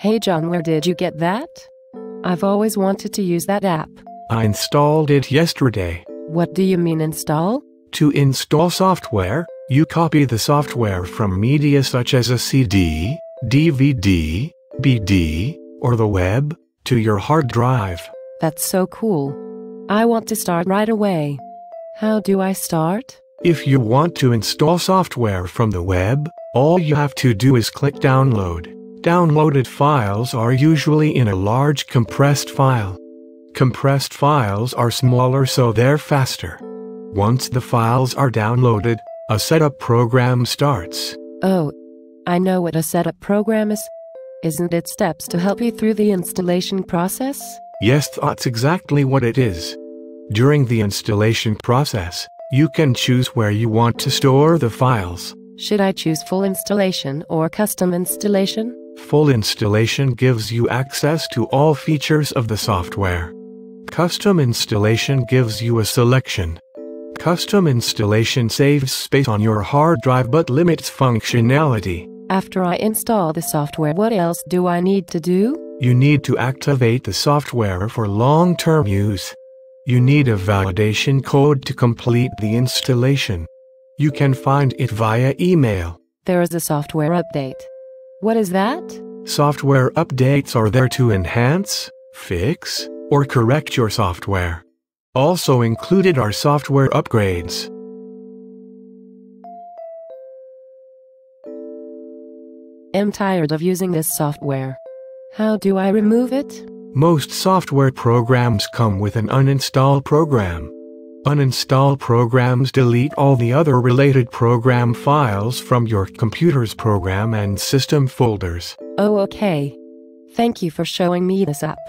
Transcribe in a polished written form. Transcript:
Hey John, where did you get that? I've always wanted to use that app. I installed it yesterday. What do you mean install? To install software, you copy the software from media such as a CD, DVD, BD, or the web, to your hard drive. That's so cool. I want to start right away. How do I start? If you want to install software from the web, all you have to do is click download. Downloaded files are usually in a large compressed file. Compressed files are smaller, so they're faster. Once the files are downloaded, a setup program starts. Oh, I know what a setup program is. Isn't it steps to help you through the installation process? Yes, that's exactly what it is. During the installation process, you can choose where you want to store the files. Should I choose full installation or custom installation? Full installation gives you access to all features of the software. Custom installation gives you a selection. Custom installation saves space on your hard drive but limits functionality. After I install the software, what else do I need to do? You need to activate the software for long-term use. You need a validation code to complete the installation. You can find it via email. There is a software update. What is that? Software updates are there to enhance, fix, or correct your software. Also included are software upgrades. I'm tired of using this software. How do I remove it? Most software programs come with an uninstall program. Uninstall programs delete all the other related program files from your computer's program and system folders. Oh, okay. Thank you for showing me this app.